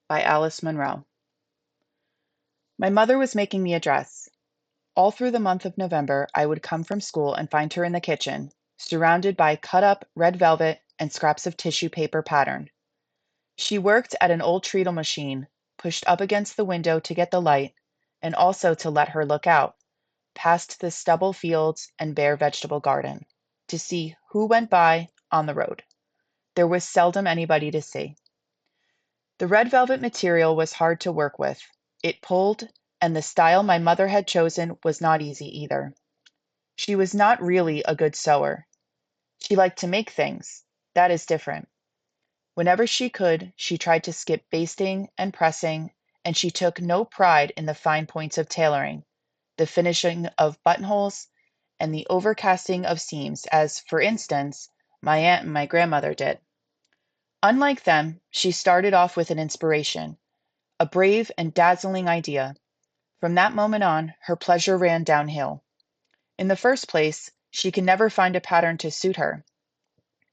by Alice Munro. My mother was making me a dress. All through the month of November, I would come from school and find her in the kitchen, surrounded by cut-up red velvet and scraps of tissue paper pattern. She worked at an old treadle machine, pushed up against the window to get the light, and also to let her look out, past the stubble fields and bare vegetable garden, to see who went by on the road. There was seldom anybody to see. The red velvet material was hard to work with. It pulled, and the style my mother had chosen was not easy either. She was not really a good sewer. She liked to make things. That is different. Whenever she could, she tried to skip basting and pressing, and she took no pride in the fine points of tailoring, the finishing of buttonholes, and the overcasting of seams, as, for instance, my aunt and my grandmother did. Unlike them, she started off with an inspiration, a brave and dazzling idea. From that moment on, her pleasure ran downhill. In the first place, she could never find a pattern to suit her.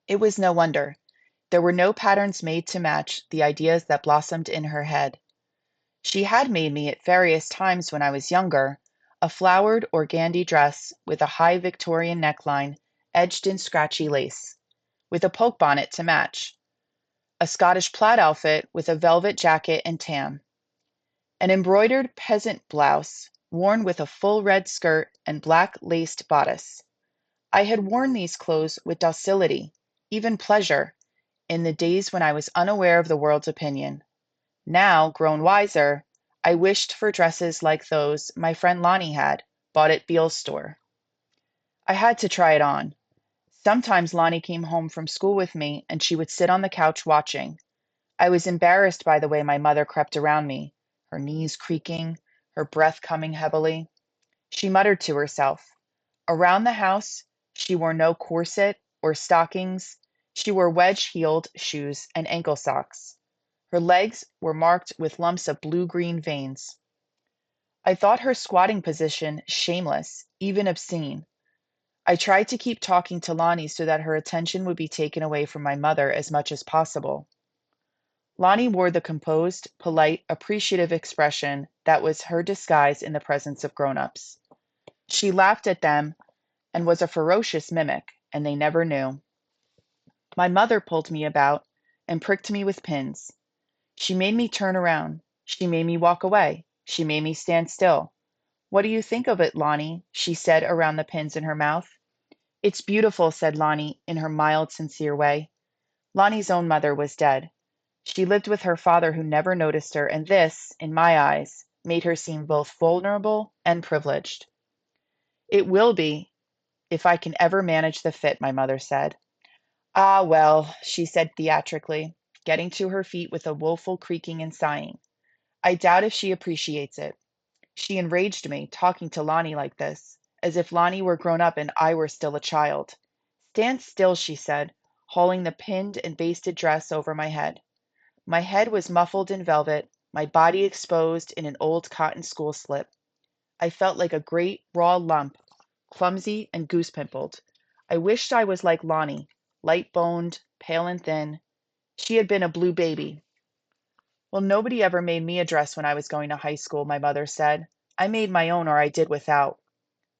It was no wonder. There were no patterns made to match the ideas that blossomed in her head. She had made me at various times when I was younger a flowered organdy dress with a high Victorian neckline edged in scratchy lace, with a poke bonnet to match, a Scottish plaid outfit with a velvet jacket and tam, an embroidered peasant blouse worn with a full red skirt and black laced bodice. I had worn these clothes with docility, even pleasure, in the days when I was unaware of the world's opinion. Now, grown wiser, I wished for dresses like those my friend Lonnie had, bought at Beale's store. I had to try it on. Sometimes Lonnie came home from school with me, and she would sit on the couch watching. I was embarrassed by the way my mother crept around me, her knees creaking, her breath coming heavily. She muttered to herself. Around the house, she wore no corset or stockings. She wore wedge-heeled shoes and ankle socks. Her legs were marked with lumps of blue-green veins. I thought her squatting position shameless, even obscene. I tried to keep talking to Lonnie so that her attention would be taken away from my mother as much as possible. Lonnie wore the composed, polite, appreciative expression that was her disguise in the presence of grown-ups. She laughed at them and was a ferocious mimic, and they never knew. My mother pulled me about and pricked me with pins. She made me turn around. She made me walk away. She made me stand still. "What do you think of it, Lonnie?" she said around the pins in her mouth. "It's beautiful," said Lonnie in her mild, sincere way. Lonnie's own mother was dead. She lived with her father who never noticed her, and this, in my eyes, made her seem both vulnerable and privileged. "It will be, if I can ever manage the fit," my mother said. "Ah, well," she said theatrically, getting to her feet with a woeful creaking and sighing. "I doubt if she appreciates it." She enraged me, talking to Lonnie like this, as if Lonnie were grown up and I were still a child. "Stand still," she said, hauling the pinned and basted dress over my head. My head was muffled in velvet, my body exposed in an old cotton school slip. I felt like a great raw lump, clumsy and goose-pimpled. I wished I was like Lonnie, light-boned, pale and thin. She had been a blue baby. "Well, nobody ever made me a dress when I was going to high school," my mother said. "I made my own or I did without."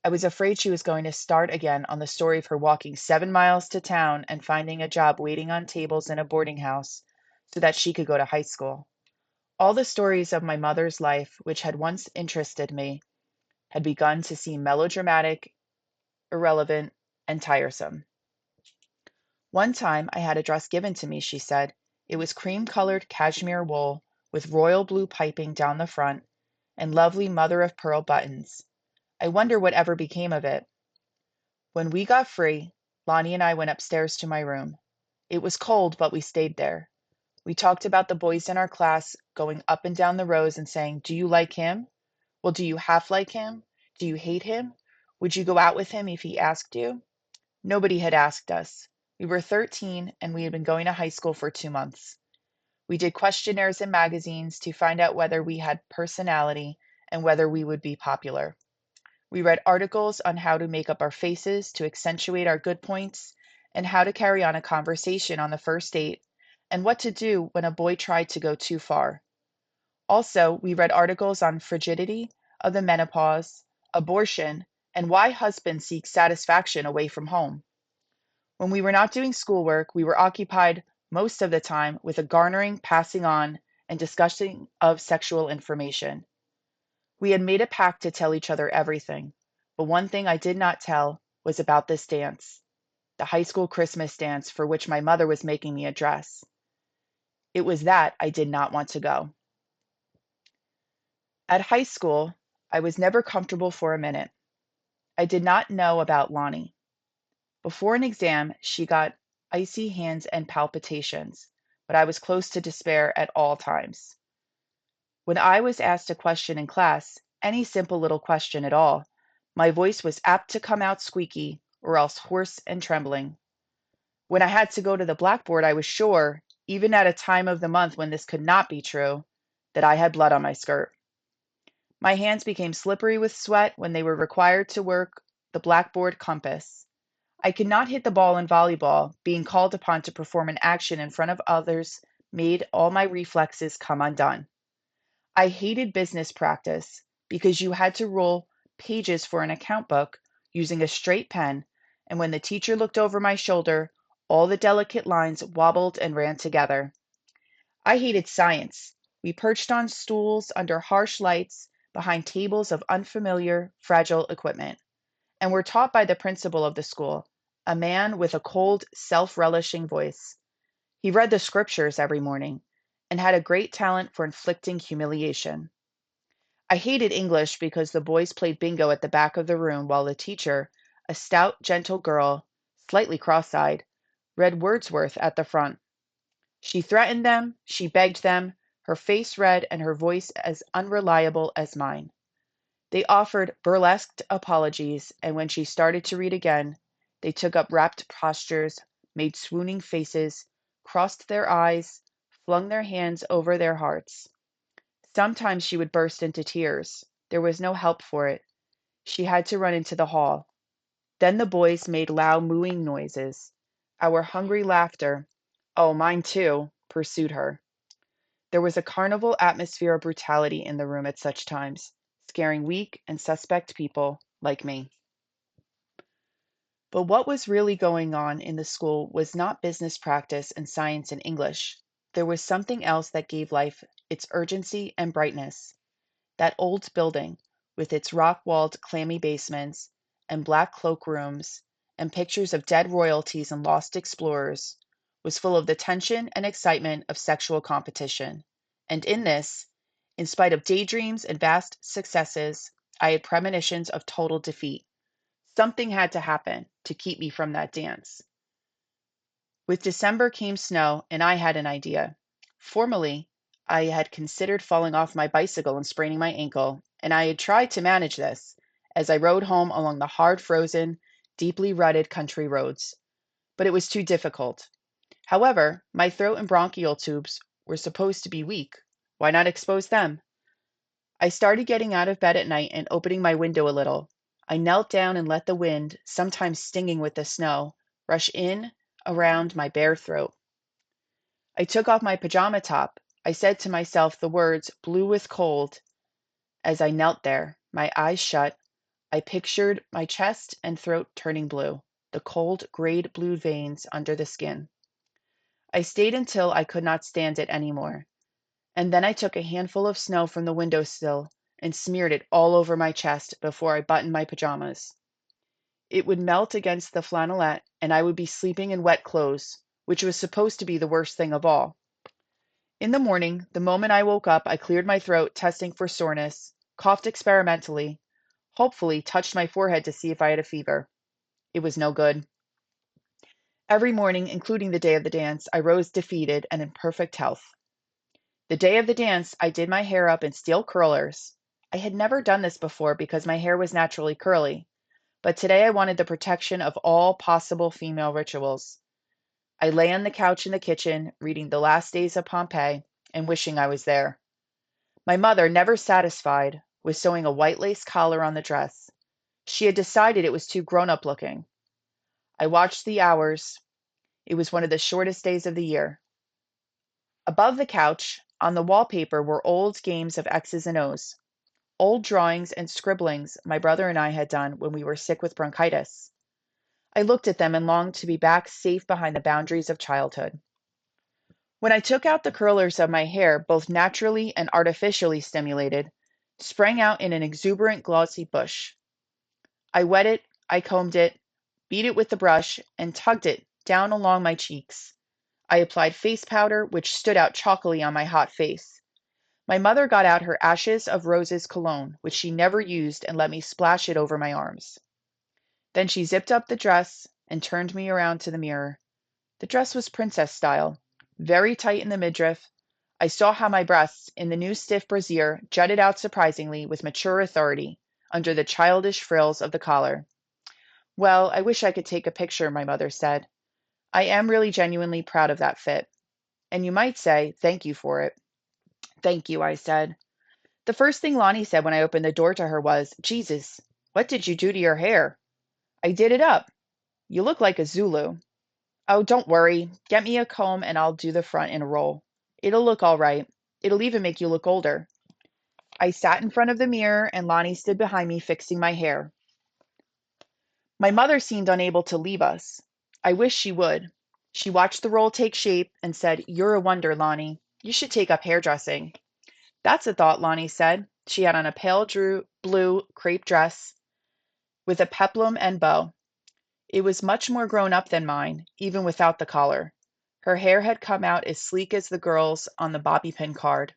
I was afraid she was going to start again on the story of her walking 7 miles to town and finding a job waiting on tables in a boarding house so that she could go to high school. All the stories of my mother's life, which had once interested me, had begun to seem melodramatic, irrelevant, and tiresome. "One time I had a dress given to me," she said. "It was cream-colored cashmere wool with royal blue piping down the front and lovely mother-of-pearl buttons. I wonder what ever became of it." When we got free, Lonnie and I went upstairs to my room. It was cold, but we stayed there. We talked about the boys in our class, going up and down the rows and saying, "Do you like him? Well, do you half like him? Do you hate him? Would you go out with him if he asked you?" Nobody had asked us. We were 13 and we had been going to high school for 2 months. We did questionnaires in magazines to find out whether we had personality and whether we would be popular. We read articles on how to make up our faces to accentuate our good points, and how to carry on a conversation on the first date, and what to do when a boy tried to go too far. Also, we read articles on frigidity of the menopause, abortion, and why husbands seek satisfaction away from home. When we were not doing schoolwork, we were occupied most of the time with a garnering, passing on, and discussing of sexual information. We had made a pact to tell each other everything, but one thing I did not tell was about this dance, the high school Christmas dance for which my mother was making me a dress. It was that I did not want to go. At high school, I was never comfortable for a minute. I did not know about Lonnie. Before an exam, she got icy hands and palpitations, but I was close to despair at all times. When I was asked a question in class, any simple little question at all, my voice was apt to come out squeaky or else hoarse and trembling. When I had to go to the blackboard, I was sure, even at a time of the month when this could not be true, that I had blood on my skirt. My hands became slippery with sweat when they were required to work the blackboard compass. I could not hit the ball in volleyball. Being called upon to perform an action in front of others made all my reflexes come undone. I hated business practice because you had to roll pages for an account book using a straight pen, and when the teacher looked over my shoulder, all the delicate lines wobbled and ran together. I hated science. We perched on stools under harsh lights behind tables of unfamiliar, fragile equipment, and were taught by the principal of the school, a man with a cold, self-relishing voice. He read the scriptures every morning and had a great talent for inflicting humiliation. I hated English because the boys played bingo at the back of the room while the teacher, a stout, gentle girl, slightly cross-eyed, read Wordsworth at the front. She threatened them, she begged them, her face red and her voice as unreliable as mine. They offered burlesque apologies, and when she started to read again, they took up rapt postures, made swooning faces, crossed their eyes, flung their hands over their hearts. Sometimes she would burst into tears. There was no help for it. She had to run into the hall. Then the boys made loud mooing noises. Our hungry laughter, oh, mine too, pursued her. There was a carnival atmosphere of brutality in the room at such times, scaring weak and suspect people like me. But what was really going on in the school was not business practice and science and English. There was something else that gave life its urgency and brightness. That old building, with its rock-walled clammy basements and black cloakrooms and pictures of dead royalties and lost explorers, was full of the tension and excitement of sexual competition. And in this, in spite of daydreams and vast successes, I had premonitions of total defeat. Something had to happen to keep me from that dance. With December came snow, and I had an idea. Formerly, I had considered falling off my bicycle and spraining my ankle, and I had tried to manage this as I rode home along the hard frozen, deeply rutted country roads. But it was too difficult. However, my throat and bronchial tubes were supposed to be weak. Why not expose them? I started getting out of bed at night and opening my window a little. I knelt down and let the wind, sometimes stinging with the snow, rush in around my bare throat. I took off my pajama top. I said to myself the words, blue with cold. As I knelt there, my eyes shut, I pictured my chest and throat turning blue, the cold, grayed blue veins under the skin. I stayed until I could not stand it any more, and then I took a handful of snow from the window sill and smeared it all over my chest before I buttoned my pajamas. It would melt against the flannelette, and I would be sleeping in wet clothes, which was supposed to be the worst thing of all. In the morning, the moment I woke up, I cleared my throat, testing for soreness, coughed experimentally, hopefully touched my forehead to see if I had a fever. It was no good. Every morning, including the day of the dance, I rose defeated and in perfect health. The day of the dance, I did my hair up in steel curlers. I had never done this before because my hair was naturally curly, but today I wanted the protection of all possible female rituals. I lay on the couch in the kitchen, reading The Last Days of Pompeii and wishing I was there. My mother, never satisfied, was sewing a white lace collar on the dress. She had decided it was too grown-up looking. I watched the hours. It was one of the shortest days of the year. Above the couch, On the wallpaper were old games of X's and O's, old drawings and scribblings my brother and I had done when we were sick with bronchitis. I looked at them and longed to be back safe behind the boundaries of childhood. When I took out the curlers of my hair, both naturally and artificially stimulated, sprang out in an exuberant glossy bush. I wet it, I combed it, beat it with the brush, and tugged it down along my cheeks. I applied face powder, which stood out chalkily on my hot face. My mother got out her Ashes of Roses cologne, which she never used, and let me splash it over my arms. Then she zipped up the dress and turned me around to the mirror. The dress was princess style, very tight in the midriff. I saw how my breasts, in the new stiff brassiere, jutted out surprisingly with mature authority under the childish frills of the collar. Well, I wish I could take a picture, my mother said. I am really genuinely proud of that fit. And you might say, thank you for it. Thank you, I said. The first thing Lonnie said when I opened the door to her was, Jesus, what did you do to your hair? I did it up. You look like a Zulu. Oh, don't worry. Get me a comb and I'll do the front in a roll. It'll look all right. It'll even make you look older. I sat in front of the mirror and Lonnie stood behind me fixing my hair. My mother seemed unable to leave us. I wish she would. She watched the roll take shape and said, You're a wonder, Lonnie. You should take up hairdressing. That's a thought, Lonnie said. She had on a pale blue crepe dress with a peplum and bow. It was much more grown up than mine, even without the collar. Her hair had come out as sleek as the girls on the bobby pin card.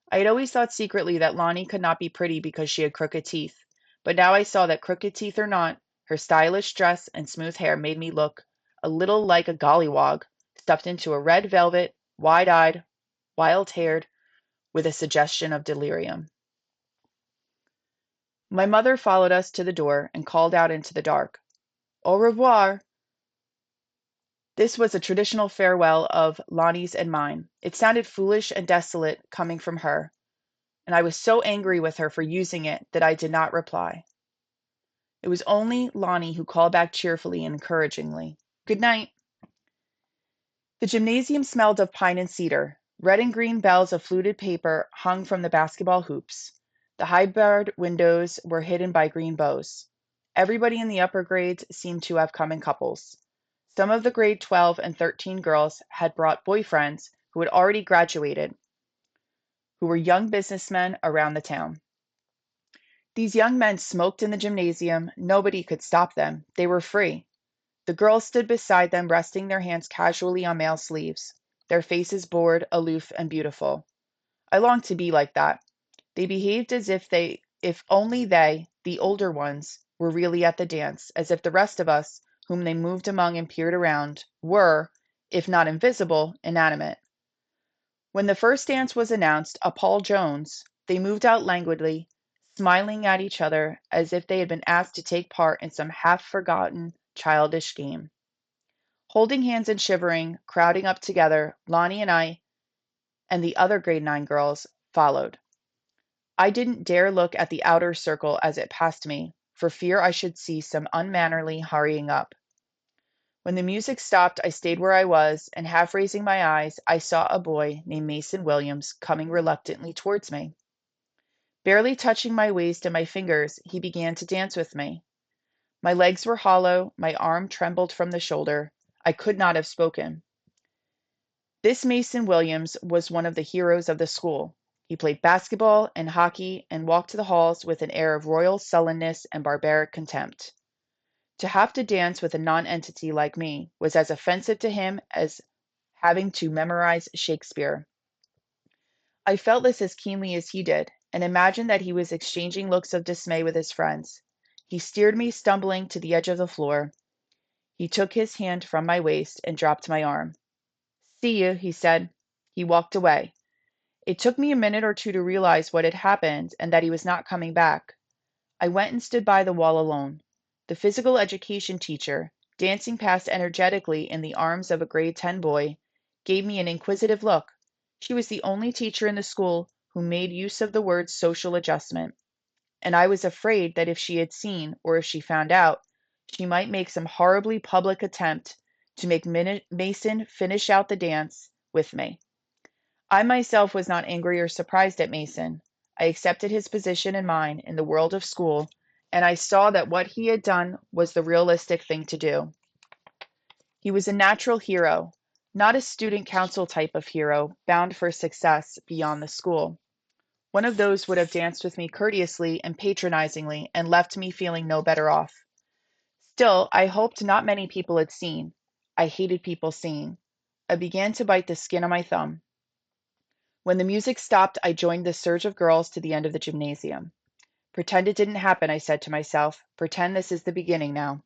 I had always thought secretly that Lonnie could not be pretty because she had crooked teeth, but now I saw that crooked teeth or not, her stylish dress and smooth hair made me look a little like a gollywog stuffed into a red velvet, wide-eyed, wild-haired, with a suggestion of delirium. My mother followed us to the door and called out into the dark, Au revoir. This was a traditional farewell of Lonnie's and mine. It sounded foolish and desolate coming from her, and I was so angry with her for using it that I did not reply. It was only Lonnie who called back cheerfully and encouragingly, Good night. The gymnasium smelled of pine and cedar. Red and green bells of fluted paper hung from the basketball hoops. The high-barred windows were hidden by green bows. Everybody in the upper grades seemed to have come in couples. Some of the grade 12 and 13 girls had brought boyfriends who had already graduated, who were young businessmen around the town. These young men smoked in the gymnasium. Nobody could stop them. They were free. The girls stood beside them, resting their hands casually on male sleeves, their faces bored, aloof, and beautiful. I longed to be like that. They behaved as if only they, the older ones, were really at the dance, as if the rest of us, whom they moved among and peered around, were, if not invisible, inanimate. When the first dance was announced, a Paul Jones, they moved out languidly, smiling at each other as if they had been asked to take part in some half-forgotten childish game. Holding hands and shivering, crowding up together, Lonnie and I and the other grade 9 girls followed. I didn't dare look at the outer circle as it passed me, for fear I should see some unmannerly hurrying up. When the music stopped, I stayed where I was, and half raising my eyes, I saw a boy named Mason Williams coming reluctantly towards me. Barely touching my waist and my fingers, he began to dance with me. My legs were hollow, my arm trembled from the shoulder. I could not have spoken. This Mason Williams was one of the heroes of the school. He played basketball and hockey and walked the halls with an air of royal sullenness and barbaric contempt. To have to dance with a nonentity like me was as offensive to him as having to memorize Shakespeare. I felt this as keenly as he did, and imagined that he was exchanging looks of dismay with his friends. He steered me stumbling to the edge of the floor. He took his hand from my waist and dropped my arm. See you, he said. He walked away. It took me a minute or two to realize what had happened and that he was not coming back. I went and stood by the wall alone. The physical education teacher, dancing past energetically in the arms of a grade 10 boy, gave me an inquisitive look. She was the only teacher in the school who made use of the word social adjustment, and I was afraid that if she had seen, or if she found out, she might make some horribly public attempt to make Mason finish out the dance with me. I myself was not angry or surprised at Mason. I accepted his position and mine in the world of school, and I saw that what he had done was the realistic thing to do. He was a natural hero, not a student council type of hero bound for success beyond the school. One of those would have danced with me courteously and patronizingly and left me feeling no better off. Still, I hoped not many people had seen. I hated people seeing. I began to bite the skin on my thumb. When the music stopped, I joined the surge of girls to the end of the gymnasium. Pretend it didn't happen, I said to myself. Pretend this is the beginning now.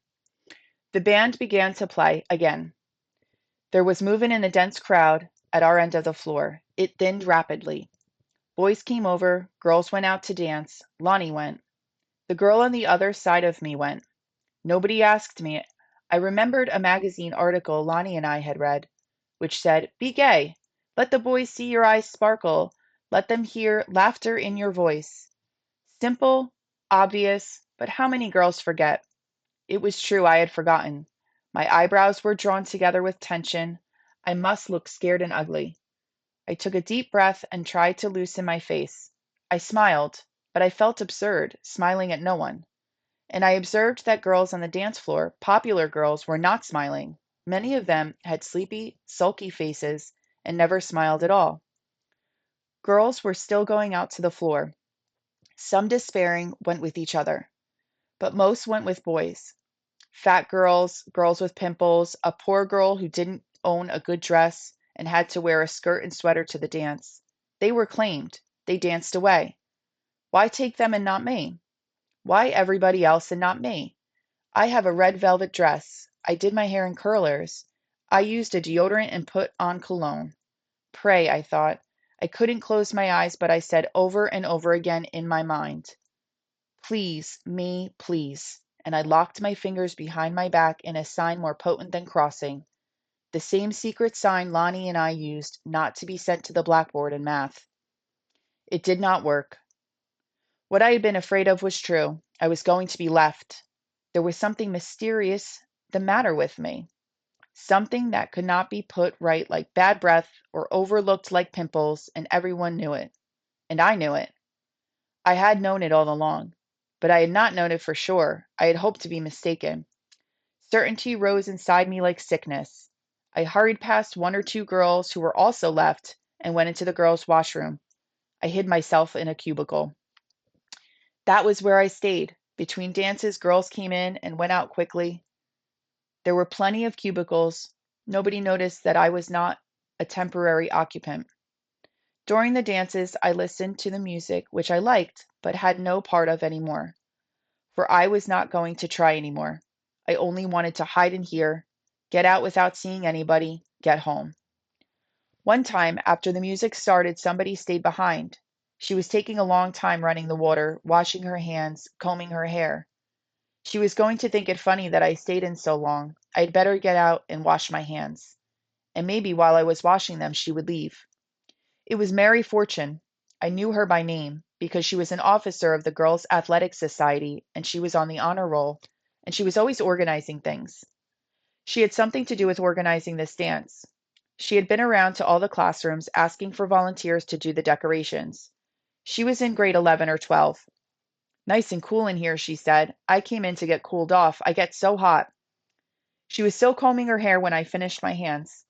The band began to play again. There was movement in the dense crowd at our end of the floor. It thinned rapidly. Boys came over, girls went out to dance. Lonnie went. The girl on the other side of me went. Nobody asked me. I remembered a magazine article Lonnie and I had read, which said, "Be gay. Let the boys see your eyes sparkle. Let them hear laughter in your voice." Simple, obvious, but how many girls forget? It was true, I had forgotten. My eyebrows were drawn together with tension. I must look scared and ugly. I took a deep breath and tried to loosen my face. I smiled, but I felt absurd, smiling at no one. And I observed that girls on the dance floor, popular girls, were not smiling. Many of them had sleepy, sulky faces and never smiled at all. Girls were still going out to the floor. Some despairing went with each other, but most went with boys. Fat girls, girls with pimples, a poor girl who didn't own a good dress and had to wear a skirt and sweater to the dance. They were claimed. They danced away. Why take them and not me? Why everybody else and not me? I have a red velvet dress. I did my hair in curlers. I used a deodorant and put on cologne. Pray, I thought. I couldn't close my eyes, but I said over and over again in my mind, "Please, me, please." And I locked my fingers behind my back in a sign more potent than crossing, the same secret sign Lonnie and I used not to be sent to the blackboard in math. It did not work. What I had been afraid of was true. I was going to be left. There was something mysterious the matter with me, something that could not be put right like bad breath or overlooked like pimples, and everyone knew it. And I knew it. I had known it all along, but I had not known it for sure. I had hoped to be mistaken. Certainty rose inside me like sickness. I hurried past one or two girls who were also left and went into the girls' washroom. I hid myself in a cubicle. That was where I stayed. Between dances, girls came in and went out quickly. There were plenty of cubicles. Nobody noticed that I was not a temporary occupant. During the dances, I listened to the music, which I liked, but had no part of anymore. For I was not going to try anymore. I only wanted to hide in here, get out without seeing anybody, get home. One time, after the music started, somebody stayed behind. She was taking a long time running the water, washing her hands, combing her hair. She was going to think it funny that I stayed in so long. I'd better get out and wash my hands. And maybe while I was washing them, she would leave. It was Mary Fortune. I knew her by name because she was an officer of the Girls' Athletic Society and she was on the honor roll, and she was always organizing things. She had something to do with organizing this dance. She had been around to all the classrooms asking for volunteers to do the decorations. She was in grade 11 or 12. "Nice and cool in here," she said. "I came in to get cooled off. I get so hot." She was still combing her hair when I finished my hands.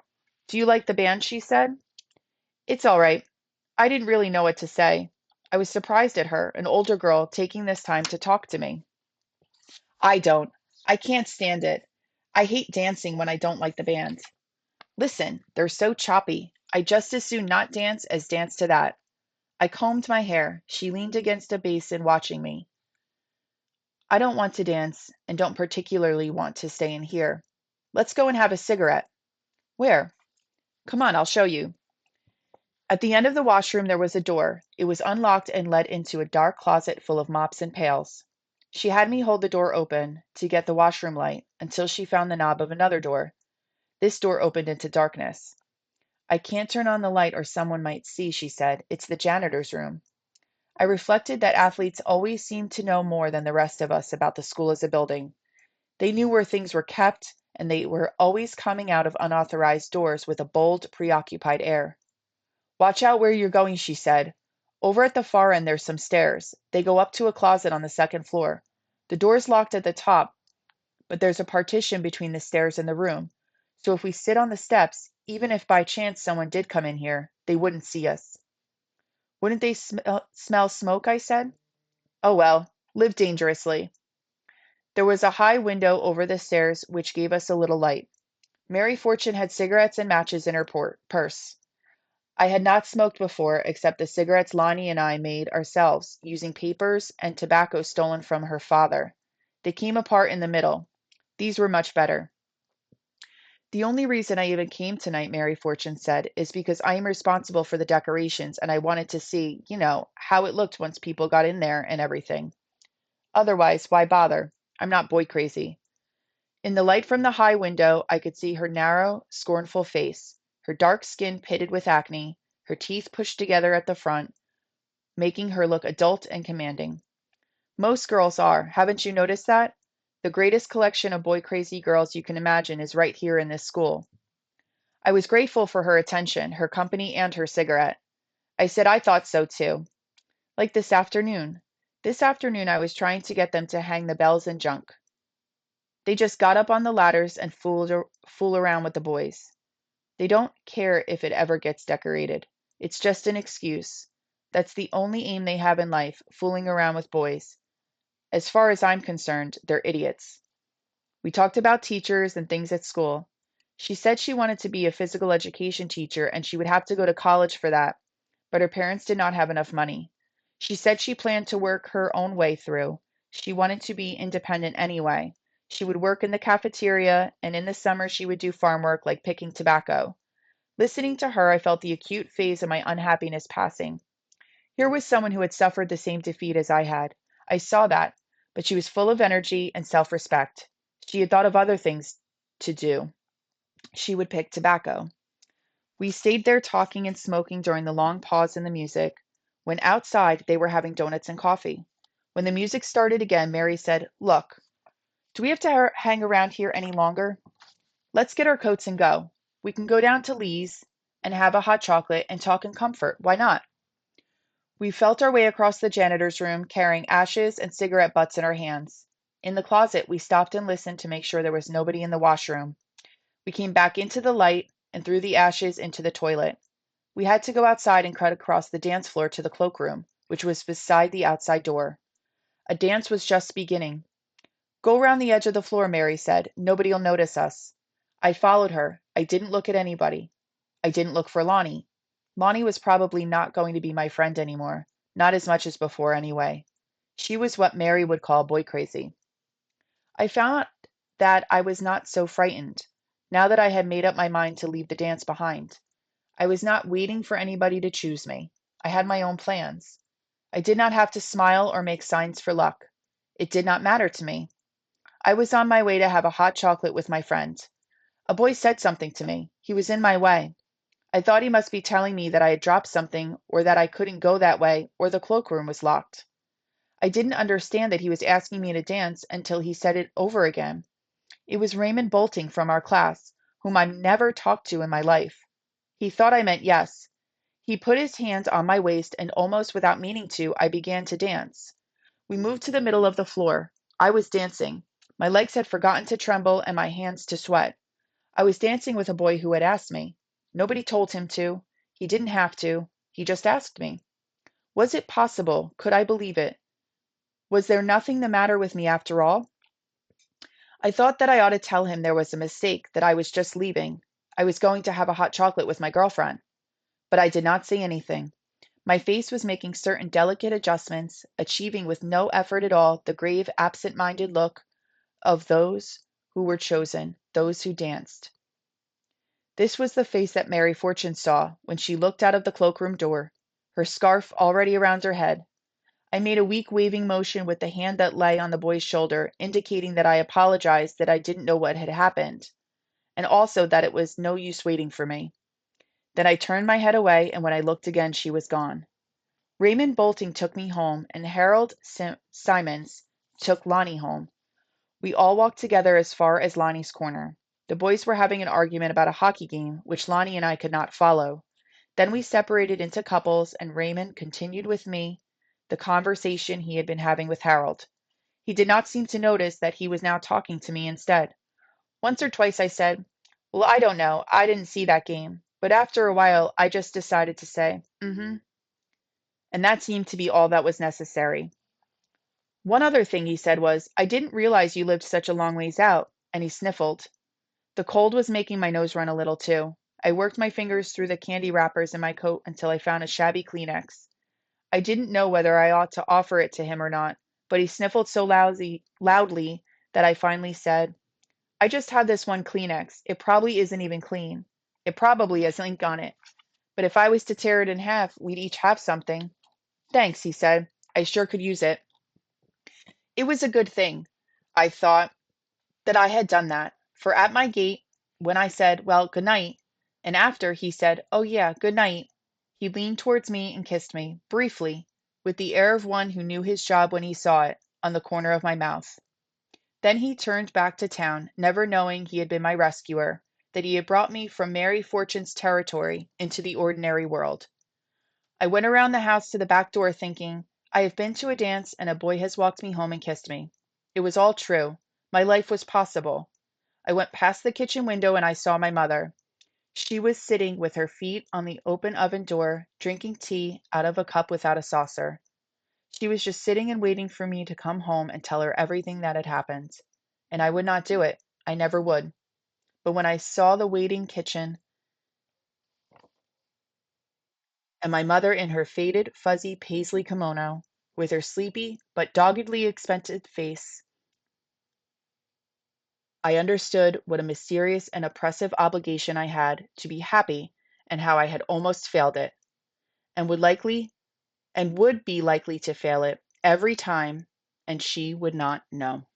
"Do you like the band?" she said. "It's all right." I didn't really know what to say. I was surprised at her, an older girl, taking this time to talk to me. "I don't. I can't stand it. I hate dancing when I don't like the band. Listen, they're so choppy. I'd just as soon not dance as dance to that." I combed my hair. She leaned against a basin watching me. "I don't want to dance and don't particularly want to stay in here. Let's go and have a cigarette." "Where?" "Come on, I'll show you." At the end of the washroom there was a door. It was unlocked and led into a dark closet full of mops and pails. She had me hold the door open to get the washroom light until she found the knob of another door. This door opened into darkness. "I can't turn on the light or someone might see," she said. "It's the janitor's room." I reflected that athletes always seemed to know more than the rest of us about the school as a building. They knew where things were kept, and they were always coming out of unauthorized doors with a bold, preoccupied air. Watch out where you're going, she said. Over at the far end, there's some stairs. They go up to a closet on the second floor. The door's locked at the top, but there's a partition between the stairs and the room. So if we sit on the steps, even if by chance someone did come in here, they wouldn't see us. Wouldn't they smell smoke? I said. Oh well, live dangerously. There was a high window over the stairs which gave us a little light. Mary Fortune had cigarettes and matches in her purse. I had not smoked before, except the cigarettes Lonnie and I made ourselves, using papers and tobacco stolen from her father. They came apart in the middle. These were much better. The only reason I even came tonight, Mary Fortune said, is because I am responsible for the decorations and I wanted to see, how it looked once people got in there and everything. Otherwise, why bother? I'm not boy crazy. In the light from the high window, I could see her narrow, scornful face, her dark skin pitted with acne, her teeth pushed together at the front, making her look adult and commanding. Most girls are. Haven't you noticed that? The greatest collection of boy-crazy girls you can imagine is right here in this school. I was grateful for her attention, her company, and her cigarette. I said I thought so too. Like this afternoon. This afternoon I was trying to get them to hang the bells and junk. They just got up on the ladders and fool around with the boys. They don't care if it ever gets decorated. It's just an excuse. That's the only aim they have in life, fooling around with boys. As far as I'm concerned, they're idiots. We talked about teachers and things at school. She said she wanted to be a physical education teacher and she would have to go to college for that, but her parents did not have enough money. She said she planned to work her own way through. She wanted to be independent anyway. She would work in the cafeteria, and in the summer she would do farm work like picking tobacco. Listening to her, I felt the acute phase of my unhappiness passing. Here was someone who had suffered the same defeat as I had. I saw that, but she was full of energy and self-respect. She had thought of other things to do. She would pick tobacco. We stayed there talking and smoking during the long pause in the music, when outside they were having donuts and coffee. When the music started again, Mary said, "Look, do we have to hang around here any longer? Let's get our coats and go. We can go down to Lee's and have a hot chocolate and talk in comfort. Why not?" We felt our way across the janitor's room, carrying ashes and cigarette butts in our hands. In the closet, we stopped and listened to make sure there was nobody in the washroom. We came back into the light and threw the ashes into the toilet. We had to go outside and cut across the dance floor to the cloakroom, which was beside the outside door. A dance was just beginning. "Go around the edge of the floor," Mary said. "Nobody'll notice us." I followed her. I didn't look at anybody. I didn't look for Lonnie. Lonnie was probably not going to be my friend anymore. Not as much as before, anyway. She was what Mary would call boy crazy. I found that I was not so frightened, now that I had made up my mind to leave the dance behind. I was not waiting for anybody to choose me. I had my own plans. I did not have to smile or make signs for luck. It did not matter to me. I was on my way to have a hot chocolate with my friend. A boy said something to me. He was in my way. I thought he must be telling me that I had dropped something, or that I couldn't go that way, or the cloakroom was locked. I didn't understand that he was asking me to dance until he said it over again. It was Raymond Bolting from our class, whom I never talked to in my life. He thought I meant yes. He put his hands on my waist, and almost without meaning to, I began to dance. We moved to the middle of the floor. I was dancing. My legs had forgotten to tremble and my hands to sweat. I was dancing with a boy who had asked me. Nobody told him to. He didn't have to. He just asked me. Was it possible? Could I believe it? Was there nothing the matter with me after all? I thought that I ought to tell him there was a mistake, that I was just leaving. I was going to have a hot chocolate with my girlfriend. But I did not say anything. My face was making certain delicate adjustments, achieving with no effort at all the grave, absent-minded look of those who were chosen, those who danced. This was the face that Mary Fortune saw when she looked out of the cloakroom door, her scarf already around her head. I made a weak waving motion with the hand that lay on the boy's shoulder, indicating that I apologized that I didn't know what had happened, and also that it was no use waiting for me. Then I turned my head away, and when I looked again, she was gone. Raymond Bolting took me home, and Harold Simons took Lonnie home. We all walked together as far as Lonnie's corner. The boys were having an argument about a hockey game, which Lonnie and I could not follow. Then we separated into couples, and Raymond continued with me the conversation he had been having with Harold. He did not seem to notice that he was now talking to me instead. Once or twice I said, "Well, I don't know. I didn't see that game." But after a while, I just decided to say, "Mm-hmm." And that seemed to be all that was necessary. One other thing he said was, "I didn't realize you lived such a long ways out," and he sniffled. The cold was making my nose run a little too. I worked my fingers through the candy wrappers in my coat until I found a shabby Kleenex. I didn't know whether I ought to offer it to him or not, but he sniffled so loudly that I finally said, "I just had this one Kleenex. It probably isn't even clean. It probably has ink on it. But if I was to tear it in half, we'd each have something." "Thanks," he said. "I sure could use it." It was a good thing, I thought, that I had done that, for at my gate, when I said, "Well, good night," and after he said, "Oh, yeah, good night," he leaned towards me and kissed me, briefly, with the air of one who knew his job when he saw it, on the corner of my mouth. Then he turned back to town, never knowing he had been my rescuer, that he had brought me from Mary Fortune's territory into the ordinary world. I went around the house to the back door thinking, I have been to a dance and a boy has walked me home and kissed me. It was all true. My life was possible. I went past the kitchen window and I saw my mother. She was sitting with her feet on the open oven door, drinking tea out of a cup without a saucer. She was just sitting and waiting for me to come home and tell her everything that had happened. And I would not do it. I never would. But when I saw the waiting kitchen and my mother in her faded, fuzzy paisley kimono, with her sleepy but doggedly expectant face, I understood what a mysterious and oppressive obligation I had to be happy and how I had almost failed it, and would be likely to fail it every time, and she would not know.